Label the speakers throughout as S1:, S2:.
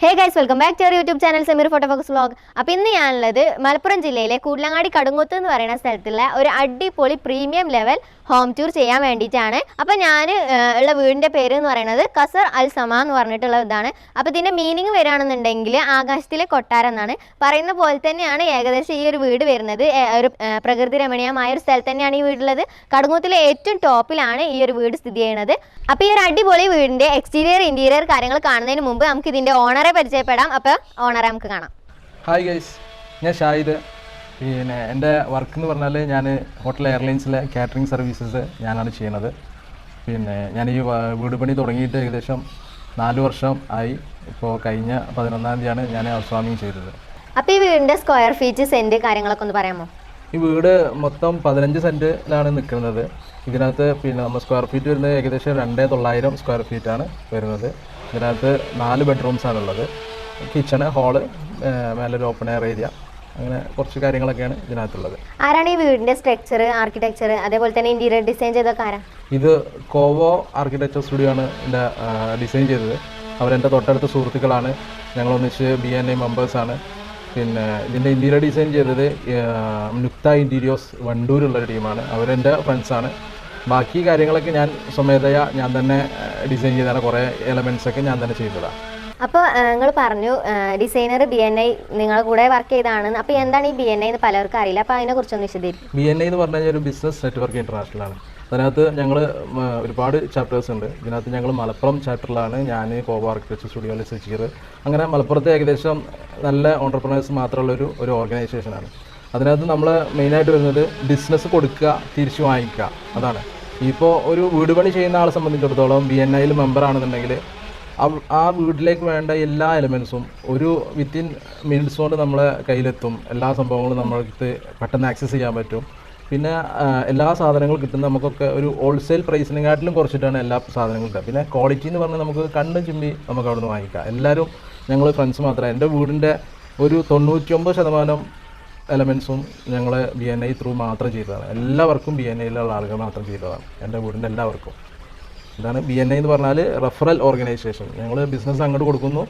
S1: Hey guys, welcome back to our YouTube channel Samir Photofocus Vlog. അപ്പോൾ ഇന്ന് ഞാനുള്ളത് മലപ്പുറം ജില്ലയിലെ കൂടലങ്ങാടി കടുങ്ങുത്ത് എന്ന് പറയുന്ന സ്ഥലത്തുള്ള ഒരു അടിപൊളി പ്രീമിയം ലെവൽ ഹോം ടൂർ ചെയ്യാൻ വേണ്ടിയിട്ടാണ്. അപ്പോൾ ഞാൻ ഉള്ള വീടിൻ്റെ പേര് എന്ന് പറയുന്നത് കസർ അൽ സമ എന്ന് പറഞ്ഞിട്ടുള്ള ഇതാണ്. അപ്പോൾ ഇതിൻ്റെ മീനിങ് വരികയാണെന്നുണ്ടെങ്കിൽ ആകാശത്തിലെ കൊട്ടാരം എന്നാണ്. പറയുന്ന പോലെ തന്നെയാണ് ഏകദേശം ഈ ഒരു വീട് വരുന്നത്. ഒരു പ്രകൃതി രമണീയമായ ഒരു സ്ഥലത്ത് തന്നെയാണ് ഈ വീടുള്ളത്. കടുങ്ങൂത്തിലെ ഏറ്റവും ടോപ്പിലാണ് ഈ ഒരു വീട് സ്ഥിതി ചെയ്യുന്നത്. അപ്പോൾ ഈ ഒരു അടിപൊളി വീടിൻ്റെ എക്സ്റ്റീരിയർ ഇൻറ്റീരിയർ കാര്യങ്ങൾ കാണുന്നതിന് മുമ്പ് നമുക്ക് ഇതിൻ്റെ ഓണറെ പരിചയപ്പെടാം. അപ്പോൾ ഓണറെ നമുക്ക് കാണാം.
S2: ഹായ് ഗൈസ്, ഞാൻ ഷാഹിദ്. പിന്നെ എൻ്റെ വർക്ക് എന്ന് പറഞ്ഞാൽ ഞാൻ ഹോട്ടൽ എയർലൈൻസിലെ കാറ്ററിംഗ് സർവീസസ് ഞാനാണ് ചെയ്യുന്നത്. പിന്നെ ഞാൻ ഈ വീട് പണി തുടങ്ങിയിട്ട് ഏകദേശം 4 വർഷം ആയി. ഇപ്പോൾ കഴിഞ്ഞ 11-ാം തീയതിയാണ് ഞാൻ ഹൗസ് വാമിങ് ചെയ്തത്.
S1: അപ്പോൾ ഈ വീടിൻ്റെ സ്ക്വയർ ഫീറ്റ് സെൻറ്റ് കാര്യങ്ങളൊക്കെ ഒന്ന് പറയാമോ?
S2: ഈ വീട് മൊത്തം 15 സെൻറ്റിലാണ് നിൽക്കുന്നത്. ഇതിനകത്ത് പിന്നെ നമ്മൾ സ്ക്വയർ ഫീറ്റ് വരുന്നത് ഏകദേശം 2900 സ്ക്വയർ ഫീറ്റാണ് വരുന്നത്. ഇതിനകത്ത് 4 ബെഡ്റൂംസാണുള്ളത്. കിച്ചണ്, ഹോള്, മേലൊരു ഓപ്പൺ എയർ ഏരിയ, അങ്ങനെ കുറച്ച് കാര്യങ്ങളൊക്കെയാണ് ഇതിനകത്തുള്ളത്.
S1: ആരാണ് ഈ വീടിൻ്റെ സ്ട്രക്ചർ, ആർക്കിടെക്ചർ, അതേപോലെ തന്നെ ഇൻറ്റീരിയർ ഡിസൈൻ ചെയ്തൊക്കെ ആരാ?
S2: ഇത് കോവോ ആർക്കിടെക്ചർ സ്റ്റുഡിയോ ആണ് എൻ്റെ ഡിസൈൻ ചെയ്തത്. അവരെൻ്റെ തൊട്ടടുത്ത സുഹൃത്തുക്കളാണ്. ഞങ്ങളൊന്നിച്ച് BNI മെമ്പേഴ്സാണ്. പിന്നെ ഇതിൻ്റെ ഇൻറ്റീരിയർ ഡിസൈൻ ചെയ്തത് നുക്ത ഇൻറ്റീരിയേഴ്സ് വണ്ടൂരുള്ളൊരു ടീമാണ്. അവരെൻ്റെ ഫ്രണ്ട്സാണ്. ബാക്കി കാര്യങ്ങളൊക്കെ ഞാൻ സ്വമേധയാ ഞാൻ തന്നെ ഡിസൈൻ ചെയ്താണ്. കുറേ എലമെൻറ്റ്സൊക്കെ ഞാൻ തന്നെ ചെയ്തതാണ്.
S1: അപ്പോൾ നിങ്ങൾ പറഞ്ഞു ഡിസൈനർ BNI നിങ്ങളുടെ കൂടെ വർക്ക് ചെയ്തതാണ്. അപ്പോൾ എന്താണ് ഈ BNI എന്ന് പലർക്കും അറിയില്ല. അപ്പോൾ അതിനെക്കുറിച്ചൊന്ന് വിശദീകരിക്കും.
S2: BNI എന്ന് പറഞ്ഞു കഴിഞ്ഞാൽ ഒരു ബിസിനസ് നെറ്റ്വർക്ക് ഇൻ്റർനാഷണൽ ആണ്. അതിനകത്ത് ഞങ്ങൾ ഒരുപാട് ചാപ്റ്റേഴ്സ് ഉണ്ട്. ഇതിനകത്ത് ഞങ്ങൾ മലപ്പുറം ചാപ്റ്ററിലാണ്. ഞാൻ കോവോ ആർക്കിടെക്ചർ സ്റ്റുഡിയോയിൽ സജീർ. അങ്ങനെ മലപ്പുറത്തെ ഏകദേശം നല്ല ഓൺടർപ്രണേഴ്സ് മാത്രമുള്ളൊരു ഓർഗനൈസേഷനാണ്. അതിനകത്ത് നമ്മൾ മെയിനായിട്ട് വരുന്നത് ബിസിനസ് കൊടുക്കുക, തിരിച്ചു വാങ്ങിക്കുക, അതാണ്. ഇപ്പോൾ ഒരു വീട് പണി ചെയ്യുന്ന ആളെ സംബന്ധിച്ചിടത്തോളം BNIയിൽ മെമ്പറാണെന്നുണ്ടെങ്കിൽ ആ വീട്ടിലേക്ക് വേണ്ട എല്ലാ എലമെൻസും ഒരു വിത്തിൻ മിനിറ്റ്സ് കൊണ്ട് നമ്മളെ കയ്യിലെത്തും. എല്ലാ സംഭവങ്ങളും നമ്മൾക്ക് പെട്ടെന്ന് ആക്സസ് ചെയ്യാൻ പറ്റും. പിന്നെ എല്ലാ സാധനങ്ങളും കിട്ടുന്ന നമുക്കൊക്കെ ഒരു ഹോൾസെയിൽ പ്രൈസിനെക്കാട്ടിലും കുറച്ചിട്ടാണ് എല്ലാ സാധനങ്ങളും കിട്ടുക. പിന്നെ ക്വാളിറ്റി എന്ന് പറഞ്ഞാൽ നമുക്ക് കണ്ണും ചിമ്മി നമുക്ക് അവിടെ നിന്ന് വാങ്ങിക്കാം. എല്ലാവരും ഞങ്ങൾ ഫ്രണ്ട്സ് മാത്രമേ. എൻ്റെ വീടിൻ്റെ ഒരു 99% എലമെൻസും ഞങ്ങൾ BNI ത്രൂ മാത്രം ചെയ്തതാണ്. എല്ലാവർക്കും BNIയിലുള്ള ആളുകൾ മാത്രം ചെയ്തതാണ്. എൻ്റെ വീടിൻ്റെ എല്ലാവർക്കും. ഇതാണ് BNI എന്ന് പറഞ്ഞാൽ റെഫറൽ ഓർഗനൈസേഷൻ. ഞങ്ങൾ ബിസിനസ് അങ്ങോട്ട് കൊടുക്കുന്നു,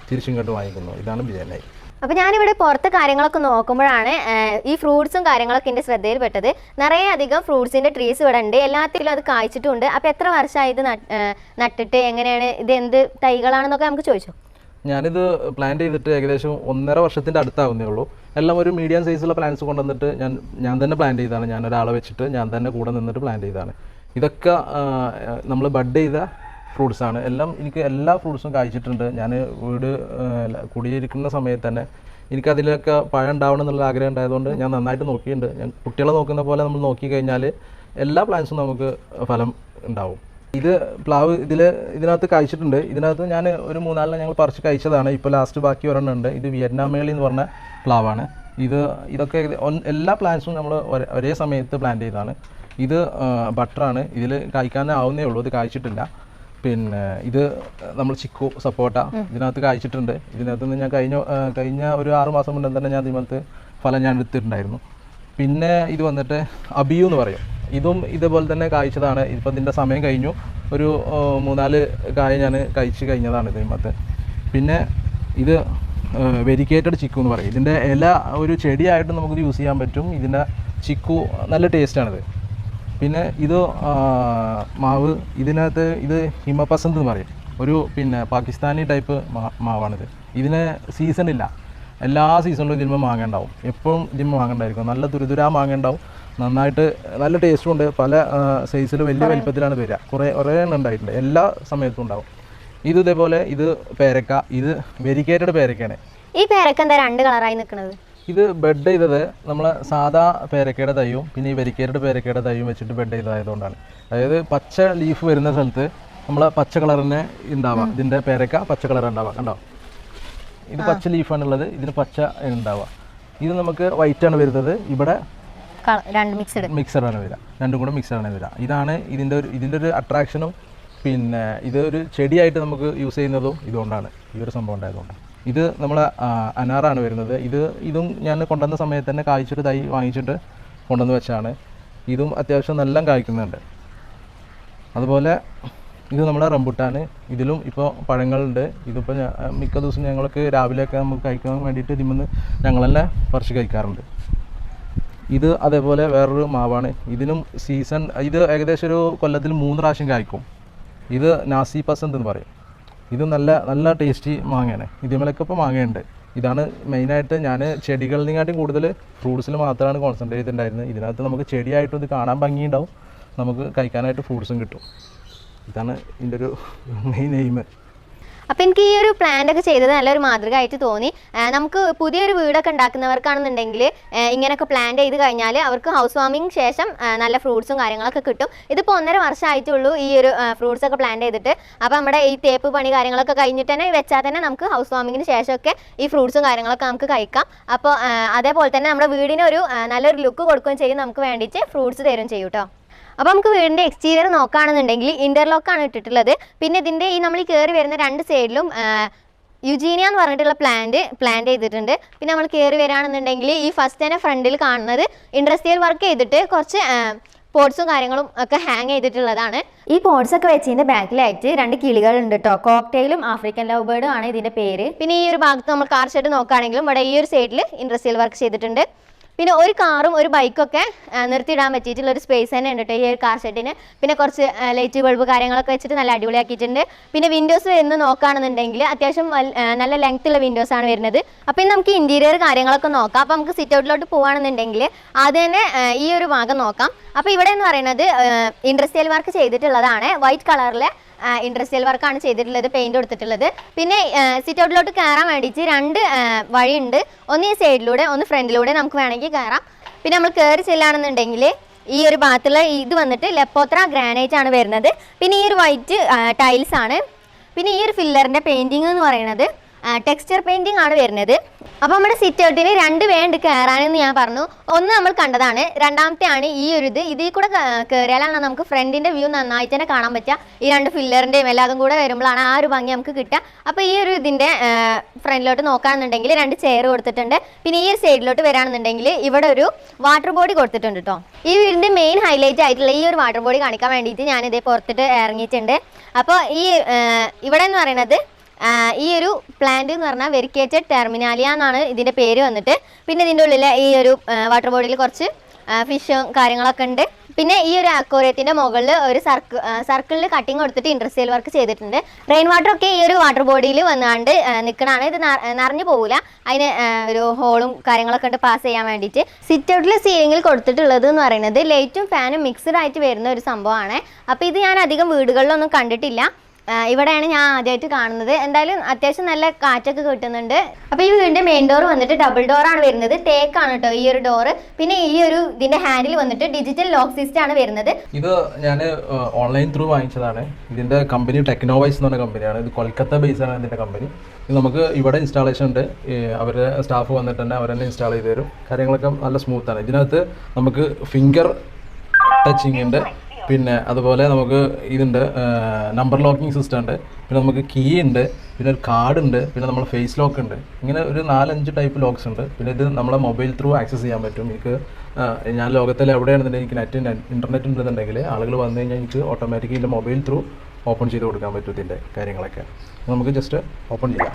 S2: തിരിച്ചിങ്ങോട്ട് വാങ്ങിക്കുന്നു. ഇതാണ് BNI.
S1: അപ്പോൾ ഞാനിവിടെ പുറത്ത് കാര്യങ്ങളൊക്കെ നോക്കുമ്പോഴാണ് ഈ ഫ്രൂട്ട്സും കാര്യങ്ങളൊക്കെ എൻ്റെ ശ്രദ്ധയിൽപ്പെട്ടത്. നിറയെ അധികം ഫ്രൂട്ട്സിൻ്റെ ട്രീസ് ഇവിടെ ഉണ്ട്. എല്ലാത്തിലും അത് കായ്ച്ചിട്ടുണ്ട്. അപ്പോൾ എത്ര വർഷമായി ഇത് നട്ടിട്ട്, എങ്ങനെയാണ് ഇത്, എന്ത് തൈകളാണെന്നൊക്കെ നമുക്ക് ചോദിച്ചു.
S2: ഞാനിത് പ്ലാൻ ചെയ്തിട്ട് ഏകദേശം 1.5 വർഷത്തിൻ്റെ അടുത്താവുന്നേ ഉള്ളൂ. എല്ലാം ഒരു മീഡിയം സൈസുള്ള പ്ലാന്റ്സ് കൊണ്ടുവന്നിട്ട് ഞാൻ തന്നെ പ്ലാൻ ചെയ്തതാണ്. ഞാൻ ഒരാളെ വെച്ചിട്ട് ഞാൻ തന്നെ കൂടെ നിന്നിട്ട് പ്ലാൻ ചെയ്തതാണ്. ഇതൊക്കെ നമ്മൾ ബഡ് ചെയ്ത ഫ്രൂട്ട്സാണ്. എനിക്ക് എല്ലാ ഫ്രൂട്ട്സും കായ്ച്ചിട്ടുണ്ട്. ഞാൻ വീട് കുടിയിരിക്കുന്ന സമയത്ത് തന്നെ എനിക്കതിലൊക്കെ പഴം ഉണ്ടാവണം എന്നുള്ള ആഗ്രഹം ഉണ്ടായതുകൊണ്ട് ഞാൻ നന്നായിട്ട് നോക്കിയിട്ടുണ്ട്. ഞാൻ കുട്ടികളെ നോക്കുന്ന പോലെ നമ്മൾ നോക്കിക്കഴിഞ്ഞാൽ എല്ലാ പ്ലാന്റ്സും നമുക്ക് ഫലം ഉണ്ടാവും. ഇത് പ്ലാവ് ഇതിനകത്ത് കായ്ച്ചിട്ടുണ്ട്. ഇതിനകത്ത് ഞാൻ ഒരു 3-4 ഞങ്ങൾ പറിച്ച് കഴിച്ചതാണ്. ഇപ്പോൾ ലാസ്റ്റ് ബാക്കി ഒരെണ്ണം ഉണ്ട്. ഇത് വിയറ്റ്നാം മേളി എന്ന് പറഞ്ഞ പ്ലാവാണ്. ഇതൊക്കെ എല്ലാ പ്ലാന്റ്സും നമ്മൾ ഒരേ സമയത്ത് പ്ലാന്റ് ചെയ്തതാണ്. ഇത് ബട്ടറാണ്. ഇതിൽ കായ്ക്കാൻ ആവുന്നേ ഉള്ളൂ. ഇത് കായ്ച്ചിട്ടില്ല. പിന്നെ ഇത് നമ്മൾ ചിക്കു സപ്പോട്ട ഇതിനകത്ത് കായ്ച്ചിട്ടുണ്ട്. ഇതിനകത്ത് നിന്ന് ഞാൻ കഴിഞ്ഞ ഒരു 6 മാസം മുന്നേ തന്നെ ഞാൻ ഇതിനകത്ത് ഫലം ഞാൻ എടുത്തിട്ടുണ്ടായിരുന്നു. പിന്നെ ഇത് വന്നിട്ട് അബിയു എന്ന് പറയും. ഇതും ഇതേപോലെ തന്നെ കായ്ച്ചതാണ്. ഇപ്പം ഇതിൻ്റെ സമയം കഴിഞ്ഞു. ഒരു 3-4 കായ ഞാൻ കഴിച്ച് കഴിഞ്ഞതാണ് ഇതിനകത്ത്. പിന്നെ ഇത് വെരിക്കേറ്റഡ് ചിക്കു എന്ന് പറയും. ഇതിൻ്റെ ഇല ഒരു ചെടിയായിട്ട് നമുക്കിത് യൂസ് ചെയ്യാൻ പറ്റും. ഇതിൻ്റെ ചിക്കു നല്ല ടേസ്റ്റാണിത്. പിന്നെ ഇത് മാവ്. ഇതിനകത്ത് ഇത് ഹിമപസന്ത് എന്ന് പറയും. ഒരു പിന്നെ പാകിസ്ഥാനി ടൈപ്പ് മാവാണിത്. ഇതിന് സീസണില്ല. എല്ലാ സീസണിലും ഇതിന്മേൽ മാങ്ങ ഉണ്ടാവും. എപ്പോഴും ഇതിന്മേൽ മാങ്ങ ഉണ്ടായിരിക്കും. നല്ല തുരുതുരാ മാങ്ങ ഉണ്ടാവും. നന്നായിട്ട് നല്ല ടേസ്റ്റും ഉണ്ട്. പല സൈസിൽ വലിയ വലിപ്പത്തിലാണ് വരിക. കുറേ എണ്ണം ഉണ്ടായിട്ടുണ്ട്. എല്ലാ സമയത്തും ഉണ്ടാവും. ഇതേപോലെ ഇത് പേരക്ക. ഇത് വെരിക്കേറ്റഡ് പേരക്കയാണ്.
S1: ഈ പേരക്ക എന്താ 2 കളറായി നിൽക്കുന്നത്?
S2: ഇത് ബെഡ് ചെയ്തത് നമ്മൾ സാധാ പേരക്കയുടെ തൈയും പിന്നെ ഈ വെരിക്കേറ്റഡ് പേരക്കയുടെ തൈയും വെച്ചിട്ട് ബെഡ് ചെയ്തതായതുകൊണ്ടാണ്. അതായത് പച്ച ലീഫ് വരുന്ന സ്ഥലത്ത് നമ്മൾ പച്ച കളർ തന്നെ ഉണ്ടാവാം. ഇതിൻ്റെ പേരക്ക പച്ച കളർ ഉണ്ടാവാം. കണ്ടോ, ഇത് പച്ച ലീഫാണുള്ളത്. ഇതിന് പച്ച ഉണ്ടാവുക. ഇത് നമുക്ക് വൈറ്റാണ് വരുന്നത്. ഇവിടെ മിക്സഡാണ് വരിക. രണ്ടും കൂടെ മിക്സഡാണ് വരിക. ഇതാണ് ഇതിൻ്റെ ഒരു അട്രാക്ഷനും. പിന്നെ ഇതൊരു ചെടിയായിട്ട് നമുക്ക് യൂസ് ചെയ്യുന്നതും ഇതുകൊണ്ടാണ്. ഈ ഒരു സംഭവം ഉണ്ടായതുകൊണ്ട്. ഇത് നമ്മളെ അനാറാണ് വരുന്നത്. ഇതും ഞാൻ കൊണ്ടുവന്ന സമയത്ത് തന്നെ കായ്ച്ചൊരു തൈ വാങ്ങിച്ചിട്ട് കൊണ്ടുവന്ന് വെച്ചാണ്. ഇതും അത്യാവശ്യം നല്ല കായ്ക്കുന്നുണ്ട്. അതുപോലെ ഇത് നമ്മുടെ റംബുട്ടാൻ. ഇതിലും ഇപ്പോൾ പഴങ്ങളുണ്ട്. ഇതിപ്പോൾ മിക്ക ദിവസം ഞങ്ങൾക്ക് രാവിലെയൊക്കെ നമുക്ക് കഴിക്കാൻ വേണ്ടിയിട്ട് ഇതിൽ ഞങ്ങൾ തന്നെ പറിച്ച് കഴിക്കാറുണ്ട്. ഇത് അതേപോലെ വേറൊരു മാവാണ്. ഇതിനും സീസൺ, ഇത് ഏകദേശം ഒരു കൊല്ലത്തിൽ 3 പ്രാവശ്യം കായ്ക്കും. ഇത് നാസി പസന്ത് എന്ന് പറയും. ഇത് നല്ല നല്ല ടേസ്റ്റി മാങ്ങയാണ്. ഇതിമേലൊക്കെ ഇപ്പോൾ മാങ്ങയുണ്ട്. ഇതാണ് മെയിനായിട്ട് ഞാൻ ചെടികളിനെക്കാട്ടും കൂടുതൽ ഫ്രൂട്ട്സിൽ മാത്രമാണ് കോൺസെൻട്രേറ്റ് ചെയ്തിട്ടുണ്ടായിരുന്നത്. ഇതിനകത്ത് നമുക്ക് ചെടിയായിട്ടും ഇത് കാണാൻ ഭംഗിയുണ്ടാവും, നമുക്ക് കഴിക്കാനായിട്ട് ഫ്രൂട്ട്സും കിട്ടും. ഇതാണ് ഇതിൻ്റെ ഒരു മെയിൻ എയിം.
S1: അപ്പം എനിക്ക് ഈ ഒരു പ്ലാന്റ് ഒക്കെ ചെയ്തത് നല്ലൊരു മാതൃക ആയിട്ട് തോന്നി. നമുക്ക് പുതിയൊരു വീടൊക്കെ ഉണ്ടാക്കുന്നവർക്കാണെന്നുണ്ടെങ്കിൽ ഇങ്ങനെയൊക്കെ പ്ലാന്റ് ചെയ്ത് കഴിഞ്ഞാൽ അവർക്ക് ഹൗസ് വാമിങ് ശേഷം നല്ല ഫ്രൂട്ട്സും കാര്യങ്ങളൊക്കെ കിട്ടും. ഇതിപ്പോൾ 1.5 വർഷമായിട്ടുള്ളൂ ഈ ഒരു ഫ്രൂട്ട്സ് ഒക്കെ പ്ലാന്റ് ചെയ്തിട്ട്. അപ്പോൾ നമ്മുടെ ഈ തേപ്പ് പണി കാര്യങ്ങളൊക്കെ കഴിഞ്ഞിട്ട് തന്നെ വെച്ചാൽ തന്നെ നമുക്ക് ഹൗസ് വാമിങ്ങിന് ശേഷമൊക്കെ ഈ ഫ്രൂട്ട്സും കാര്യങ്ങളൊക്കെ നമുക്ക് കഴിക്കാം. അപ്പോൾ അതേപോലെ തന്നെ നമ്മുടെ വീടിനൊരു നല്ലൊരു ലുക്ക് കൊടുക്കുകയും ചെയ്യും, നമുക്ക് വേണ്ടിയിട്ട് ഫ്രൂട്ട്സ് തരും ചെയ്യും കേട്ടോ. അപ്പോൾ നമുക്ക് വീടിൻ്റെ എക്സ്റ്റീരിയർ നോക്കുകയാണെന്നുണ്ടെങ്കിൽ ഇൻ്റർലോക്കാണ് ഇട്ടിട്ടുള്ളത്. പിന്നെ ഇതിൻ്റെ ഈ നമ്മൾ കയറി വരുന്ന 2 സൈഡിലും യുജീനിയ എന്ന് പറഞ്ഞിട്ടുള്ള പ്ലാന്റ് ചെയ്തിട്ടുണ്ട്. പിന്നെ നമ്മൾ കയറി വരികയാണെന്നുണ്ടെങ്കിൽ ഈ ഫസ്റ്റ് തന്നെ ഫ്രണ്ടിൽ കാണുന്നത് ഇൻഡസ്ട്രിയൽ വർക്ക് ചെയ്തിട്ട് കുറച്ച് പോട്ട്സും കാര്യങ്ങളും ഒക്കെ ഹാങ് ചെയ്തിട്ടുള്ളതാണ്. ഈ പോട്ട്സ് ഒക്കെ വെച്ചതിൻ്റെ ബാക്കിലായിട്ട് 2 കിളികളുണ്ട് കേട്ടോ. കോക്ടെയിലും ആഫ്രിക്കൻ ലവ് ബേർഡും ആണ് ഇതിൻ്റെ പേര്. പിന്നെ ഈ ഒരു ഭാഗത്ത് നമ്മൾ കാർ ഷെഡ് നോക്കുകയാണെങ്കിലും ഇവിടെ ഈ ഒരു സൈഡിൽ ഇൻഡസ്ട്രിയൽ വർക്ക് ചെയ്തിട്ടുണ്ട്. പിന്നെ ഒരു കാറും ഒരു ബൈക്കൊക്കെ നിർത്തിയിടാൻ പറ്റിയിട്ടുള്ള ഒരു സ്പേസ് തന്നെ ഉണ്ട് കേട്ടോ ഈ ഒരു കാർ ഷെഡിന്. പിന്നെ കുറച്ച് ലൈറ്റ് ബൾബ് കാര്യങ്ങളൊക്കെ വെച്ചിട്ട് നല്ല അടിപൊളിയാക്കിയിട്ടുണ്ട്. പിന്നെ വിൻഡോസ് എന്ന് നോക്കുകയാണെന്നുണ്ടെങ്കിൽ അത്യാവശ്യം നല്ല ലെങ്ത്തുള്ള വിൻഡോസ് ആണ് വരുന്നത്. അപ്പോൾ ഇനി നമുക്ക് ഇൻറ്റീരിയർ കാര്യങ്ങളൊക്കെ നോക്കാം. അപ്പോൾ നമുക്ക് സിറ്റ് ഔട്ടിലോട്ട് പോകുകയാണെന്നുണ്ടെങ്കിൽ ആദ്യം തന്നെ ഈ ഒരു ഭാഗം നോക്കാം. അപ്പോൾ ഇവിടെ എന്ന് പറയുന്നത് ഇൻഡസ്ട്രിയൽ വർക്ക് ചെയ്തിട്ടുള്ളതാണ്. വൈറ്റ് കളറിലെ ഇൻഡസ്ട്രിയൽ വർക്കാണ് ചെയ്തിട്ടുള്ളത്, പെയിൻറ് കൊടുത്തിട്ടുള്ളത്. പിന്നെ സിറ്റ് ഔട്ടിലോട്ട് കയറാൻ വേണ്ടിയിട്ട് 2 വഴിയുണ്ട്. ഒന്ന് ഈ സൈഡിലൂടെ, ഒന്ന് ഫ്രണ്ടിലൂടെ നമുക്ക് വേണമെങ്കിൽ കയറാം. പിന്നെ നമ്മൾ കയറി ചെല്ലുകയാണെന്നുണ്ടെങ്കിൽ ഈ ഒരു ഭാഗത്തുള്ള ഇത് വന്നിട്ട് ലെപ്പോത്ര ഗ്രാനൈറ്റ് ആണ് വരുന്നത്. പിന്നെ ഈ ഒരു വൈറ്റ് ടൈൽസ് ആണ്. പിന്നെ ഈ ഒരു ഫില്ലറിൻ്റെ പെയിൻറ്റിങ് എന്ന് പറയുന്നത് ടെക്സ്ചർ പെയിൻറ്റിംഗ് ആണ് വരുന്നത്. അപ്പോൾ നമ്മുടെ സിറ്റ് ഔട്ടിന് 2 വേ ഉണ്ട് കയറാനെന്ന് ഞാൻ പറഞ്ഞു. ഒന്ന് നമ്മൾ കണ്ടതാണ്, രണ്ടാമത്തെ ആണ് ഈ ഒരു ഇതിൽ കൂടെ കയറിയാലാണ് നമുക്ക് ഫ്രണ്ടിൻ്റെ വ്യൂ നന്നായിട്ട് തന്നെ കാണാൻ പറ്റുക. ഈ 2 ഫില്ലറിൻ്റെയും എല്ലാതും കൂടെ വരുമ്പോഴാണ് ആ ഒരു ഭംഗി നമുക്ക് കിട്ടുക. അപ്പോൾ ഈ ഒരു ഇതിൻ്റെ ഫ്രണ്ടിലോട്ട് നോക്കുകയാണെന്നുണ്ടെങ്കിൽ 2 ചെയർ കൊടുത്തിട്ടുണ്ട്. പിന്നെ ഈ ഒരു സൈഡിലോട്ട് വരികയാണെന്നുണ്ടെങ്കിൽ ഇവിടെ ഒരു വാട്ടർ ബോഡി കൊടുത്തിട്ടുണ്ട് കേട്ടോ. ഈ വീടിൻ്റെ മെയിൻ ഹൈലൈറ്റ് ആയിട്ടുള്ള ഈ ഒരു വാട്ടർ ബോഡി കാണിക്കാൻ വേണ്ടിയിട്ട് ഞാനിതേ പുറത്തിട്ട് ഇറങ്ങിയിട്ടുണ്ട്. അപ്പോൾ ഈ ഇവിടെ എന്ന് പറയുന്നത് ഈ ഒരു പ്ലാന്റ് എന്ന് പറഞ്ഞാൽ വെരിക്കേറ്റഡ് ടെർമിനാലിയ എന്നാണ് ഇതിൻ്റെ പേര് വന്നിട്ട്. പിന്നെ ഇതിൻ്റെ ഉള്ളിൽ ഈ ഒരു വാട്ടർ ബോഡിയിൽ കുറച്ച് ഫിഷും കാര്യങ്ങളൊക്കെ ഉണ്ട്. പിന്നെ ഈ ഒരു അക്വേറിയത്തിൻ്റെ മുകളിൽ ഒരു സർക്കിളിൽ കട്ടിങ് കൊടുത്തിട്ട് ഇൻഡസ്ട്രിയൽ വർക്ക് ചെയ്തിട്ടുണ്ട്. റെയിൻ വാട്ടർ ഒക്കെ ഈ ഒരു വാട്ടർ ബോഡിയിൽ വന്നാണ്ട് നിൽക്കണതാണ്. ഇത് നിറഞ്ഞു പോകില്ല, അതിന് ഒരു ഹോളും കാര്യങ്ങളൊക്കെ ഉണ്ട് പാസ് ചെയ്യാൻ വേണ്ടിയിട്ട്. സിറ്റ് ഔട്ടിൽ സീലിങ്ങിൽ കൊടുത്തിട്ടുള്ളത് എന്ന് പറയുന്നത് ലൈറ്റും ഫാനും മിക്സ്ഡ് ആയിട്ട് വരുന്ന ഒരു സംഭവമാണ്. അപ്പോൾ ഇത് ഞാൻ അധികം വീടുകളിലൊന്നും കണ്ടിട്ടില്ല, ഇവിടെയാണ് ഞാൻ ആദ്യമായിട്ട് കാണുന്നത്. എന്തായാലും അത്യാവശ്യം നല്ല കാറ്റൊക്കെ കിട്ടുന്നുണ്ട്. അപ്പോൾ ഈ വീടിൻ്റെ മെയിൻ ഡോർ വന്നിട്ട് ഡബിൾ ഡോറാണ് വരുന്നത്. തേക്കാണ് കേട്ടോ ഈ ഒരു ഡോറ്. പിന്നെ ഈ ഒരു ഇതിൻ്റെ ഹാൻഡിൽ വന്നിട്ട് ഡിജിറ്റൽ ലോക്ക് സിസ്റ്റം ആണ് വരുന്നത്.
S2: ഇത് ഞാൻ ഓൺലൈൻ ത്രൂ വാങ്ങിച്ചതാണ്. ഇതിൻ്റെ കമ്പനി ടെക്നോവൈസ് എന്ന് പറഞ്ഞ കമ്പനിയാണ്. ഇത് കൊൽക്കത്ത ബേസ് ആണ് ഇതിൻ്റെ കമ്പനി. ഇത് നമുക്ക് ഇവിടെ ഇൻസ്റ്റാളേഷൻ ഉണ്ട്. അവരുടെ സ്റ്റാഫ് വന്നിട്ട് തന്നെ അവർ തന്നെ ഇൻസ്റ്റാൾ ചെയ്ത് തരും. കാര്യങ്ങളൊക്കെ നല്ല സ്മൂത്താണ്. ഇതിനകത്ത് നമുക്ക് ഫിംഗർ ടച്ചിങ് ഉണ്ട്. പിന്നെ അതുപോലെ നമുക്ക് ഇതുണ്ട്, നമ്പർ ലോക്കിംഗ് സിസ്റ്റം ഉണ്ട്. പിന്നെ നമുക്ക് കീ ഉണ്ട്, പിന്നെ ഒരു കാർഡ് ഉണ്ട്, പിന്നെ നമ്മൾ ഫേസ് ലോക്ക് ഉണ്ട്. ഇങ്ങനെ ഒരു 4-5 ടൈപ്പ് ലോക്സ് ഉണ്ട്. പിന്നെ ഇത് നമ്മളെ മൊബൈൽ ത്രൂ ആക്സസ് ചെയ്യാൻ പറ്റും. എനിക്ക് ഞാൻ ലോകത്തിൽ എവിടെയാണെന്നുണ്ടെങ്കിൽ എനിക്ക് ഇൻ്റർനെറ്റ് ഉണ്ടെന്നുണ്ടെങ്കിൽ ആളുകൾ വന്നു കഴിഞ്ഞാൽ എനിക്ക് ഓട്ടോമാറ്റിക്കലി എൻ്റെ മൊബൈൽ ത്രൂ ഓപ്പൺ ചെയ്ത് കൊടുക്കാൻ പറ്റും ഇതിൻ്റെ കാര്യങ്ങളൊക്കെ. നമുക്ക് ജസ്റ്റ് ഓപ്പൺ ചെയ്യാം.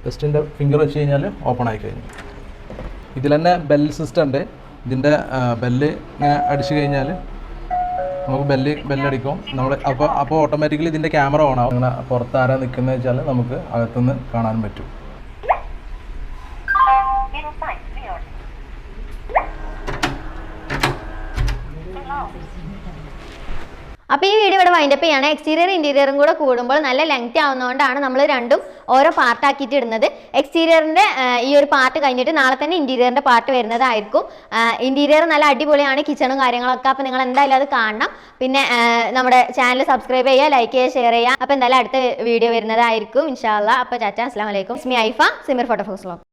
S2: ജസ്റ്റ് എൻ്റെ ഫിംഗർ വെച്ച് കഴിഞ്ഞാൽ ഓപ്പൺ ആയി കഴിഞ്ഞു. ഇതിൽ തന്നെ ബെൽ സിസ്റ്റം ഉണ്ട്. ഇതിൻ്റെ ബെല്ല് ഇങ്ങനെ അടിച്ചു കഴിഞ്ഞാൽ നമുക്ക് ബെല്ലടിക്കും നമ്മൾ. അപ്പോൾ ഓട്ടോമാറ്റിക്കലി ഇതിൻ്റെ ക്യാമറ ഓൺ ആവും. അങ്ങനെ പുറത്ത് ആരാ നിൽക്കുന്നത് വെച്ചാൽ നമുക്ക് അകത്തുനിന്ന് കാണാൻ പറ്റും.
S1: അപ്പോൾ ഈ വീഡിയോ ഇവിടെ വൈൻഡപ്പ് ചെയ്യാണ്. എക്സ്റ്റീരിയർ ഇൻറ്റീരിയറും കൂടെ കൂടുമ്പോൾ നല്ല ലെങ്ത് ആവുന്നതുകൊണ്ടാണ് നമ്മൾ രണ്ടും ഓരോ പാർട്ടാക്കിയിട്ട് ഇടുന്നത്. എക്സ്റ്റീരിയറിൻ്റെ ഈ ഒരു പാർട്ട് കഴിഞ്ഞിട്ട് നാളെ തന്നെ ഇൻറ്റീരിയറിൻ്റെ പാർട്ട് വരുന്നതായിരിക്കും. ഇൻറ്റീരിയർ നല്ല അടിപൊളിയാണ്, കിച്ചണും കാര്യങ്ങളൊക്കെ. അപ്പോൾ നിങ്ങൾ എന്തായാലും അത് കാണണം. പിന്നെ നമ്മുടെ ചാനൽ സബ്സ്ക്രൈബ് ചെയ്യുക, ലൈക്ക് ചെയ്യുക, ഷെയർ ചെയ്യുക. അപ്പോൾ എന്തായാലും അടുത്ത വീഡിയോ വരുന്നതായിരിക്കും ഇൻഷാ അല്ലാഹ്. അപ്പോൾ ചാച്ച, അസ്സലാമു അലൈക്കും. ഇസ്മി ഐഫ, സിമിർ ഫോട്ടോ ഫോക്സ് വ്ലോഗ്.